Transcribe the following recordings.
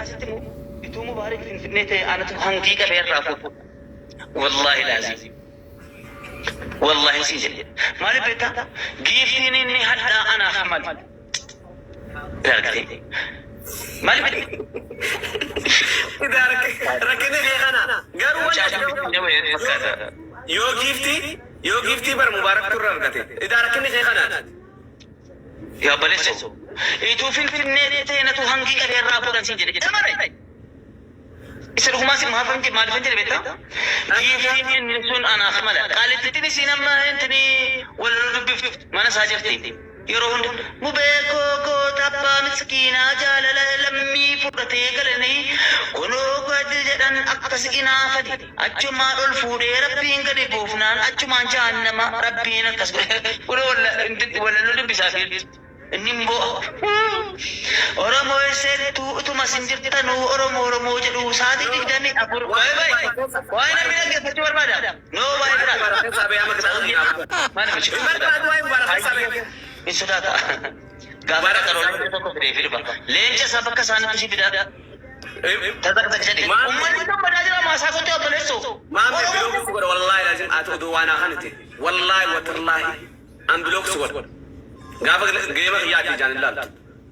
أستمو بتو مبارك في النت أنا تهنجي كبير رافو والله لازم والله سيجل ما لبيتا جيفتيني إني هلا أنا أحمد لقيتي ما لبيتا إذا ركني أنا قالوا يو جيفتي بر مبارك ترى ركتي إذا ركني أنا يا بلسو إيتو في النت أنا تهنجي كبير رافو كان سيجل تمام إسرهم ما فهمت ما فهمت البيتا جيفتيني إني سون أنا أحمد قالت تتني سينما أنتني ولا ربي ما أنا ساجرتي يرون مبيكو كو تابا مسكينا جالل لمي فرتي قلني كنو قد جدن أكتسكنا فدي أجمع الفوري ربين قد بوفنان أجمع جهنم ربين كسر ولا نلو بسافير نيمبو أورمو سيرتو تو مسنجر تنو أورمو جلو سادي جدني أبور واي نبي لك فتور بادا نو واي برا سابي أما كتاعي ما نمشي إنسدادا غابرة كرولة تو كفري فير با لينجا سبك سانة تشي بدا تذكر جدي أمي تم بدأ ما ساكو تو بلسو ما بلوك سكر والله لازم أتودو وانا خانتي والله وتالله أم بلوك سكر غابة جيمة ياتي جان الله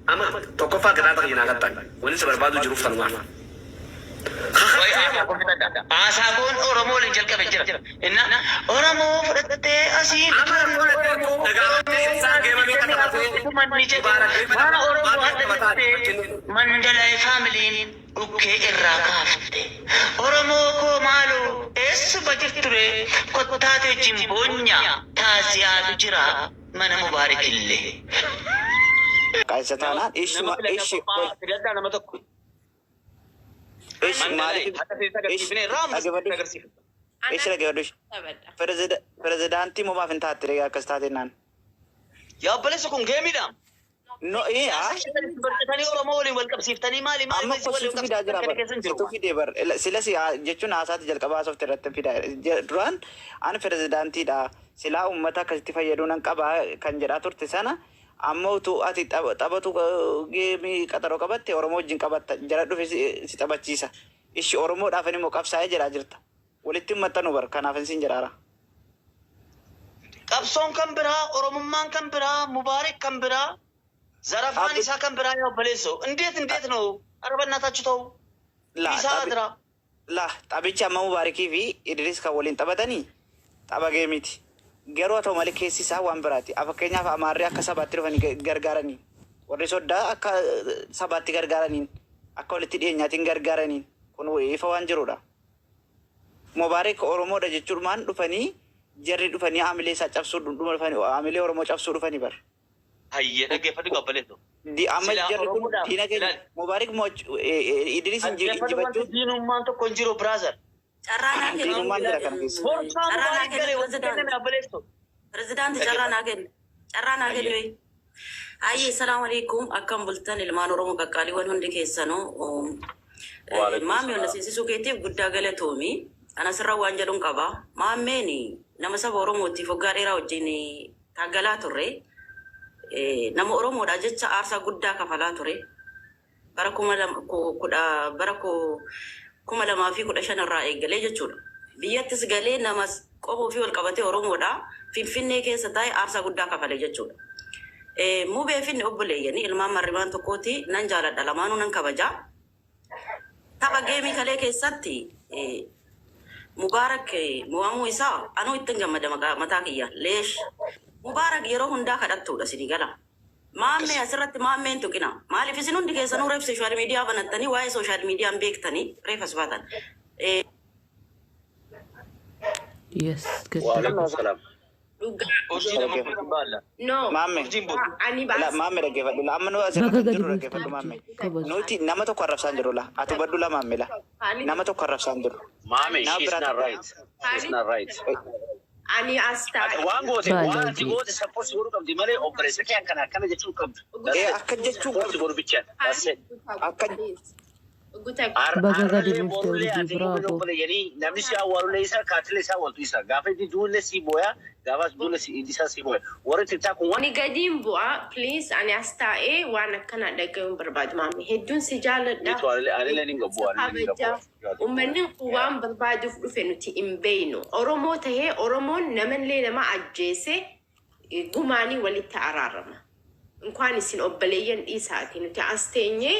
أما توقفا كتاعي يناغتا ونسى بربادو جروف تنوانا Asagun Oromo linjal ka benjira. Inna Oromo fudhatte asin. Mandala family ukke irra kaafte. Oromo ko malu es bajirture kottaate jimbonya taaziyatu jira mana mubarakille. Kaisa taanaan ishi ايش مالك ايش رجعوش بريزيدانتي مو ما فهمت هاتريا كستاتينان يا بلسكم جيميدا نو ايه تاني أورمولي والكب سيفتاني مالي أما كوشي في داجرا بر تو في دبر سلاسي جتشون عاسات جلكبا سوف ترتب في دران أنا بريزيدانتي دا سلا أمتا كستيفا يدونن كبا كنجراتور تسانا أما تو أتي تابتو جيمي كتارو كبتة أورمو جين كبتة جرادو في ستابتشيسا إيش أورمو دافني مكاف ساي جراجرتا ولتيم متانو بر كنا فنسين جرارا كابسون كمبرا أورممان كمبرا مبارك كمبرا زرافان إسا كمبرا يا بلسو انديت نو أربعة نتاچتو لا تابيتش أما مباركي في إدريس كولين تابتني تابا جيميتي Geroo atau malee keessi isaa waan biraati. Fakkeenyaaf Amaarri akka sabaatti dhufanii gargaaranii. Warri Soddaa akka sabaatti gargaaraniin akka walitti dhiyeenyaatiin gargaaraniin kun ifa waan jirudha. Mubaarak Oromoodha jechuun maan dhufanii jarri dhufanii haamilee isaa cabsuu dhufanii haamilee Oromoo cabsuu dhufanii bar. Hayyee dhaggeeffatu qabbaleetu. Amma jarri kun diina keenya Mubaarak Idris injifachuu. Diinummaan tokko hin jiru brother. Diinummaan jira kana keessa. President Carraan Agel. Ayi assalamualaikum akam bultan ilmaan Oromoo qaqqaaliiwwan hundi keessanoo maamii onna seensisuu keetiif guddaa galatoomii ana sirra waan jedhuun qaba maameeni nama saba Oromootiif waggaa dheeraa wajjin taaggalaa turre nama Oromoodha jecha aarsaa guddaa kafalaa ture bara 2015 irraa eegalee jechuudha biyyattis galee nama qoboo fi wal qabatee Oromoodha Finfinnee keessa taa'ee aarsaa guddaa kafalee jechuudha. Mubee finne obboleeyyanii ilmaan marrimaan tokkooti nan jaaladha lamaanuu nan kabajaa. Tapha geemii kalee keessatti Mubaarak mo'amuu isaa anuu ittiin gammada mataa kiyya. Leesh Mubaarak yeroo hundaa kadhattuudha sidii gala. Maammee asirratti maammeen tuqina. Maaliif isin hundi keessanuu reef sooshaal miidiyaa banattanii waa'ee sooshaal miidiyaan beektanii reef as baatan. Yes, good. No. Mame. La mame lagi fadlu. La amanu asal juru lagi fadlu mame. Nuti nama tu korap sanjuru lah. Atau badu lah mame lah. Nama tu korap sanjuru. Mame, she's not right. She's not right. Ani asta. Wango te support guru kam dimale operasi kan kana jadi cukup. Akan jadi cukup. Guru bicara. Akan Baga gadi buftee bravo. Yani namni si awwaalu leessa kaatile isaa waltu isa gaafa itti duulle si booya gaafas duulle si isaa si booya warri xixiqqaa kun Ani gadiin bu'aa please ani as taa'ee waan akkana dhagahuun barbaadu maami hedduun si jaalladha. Uummanni waan barbaaduuf dhufe nuti hin beeynu. Oromoo tahee Oromoon namallee nama ajjeese gumaanii walitti araarama. Inkwaan isin obboleeyyan dhiisaati nuti as teenyee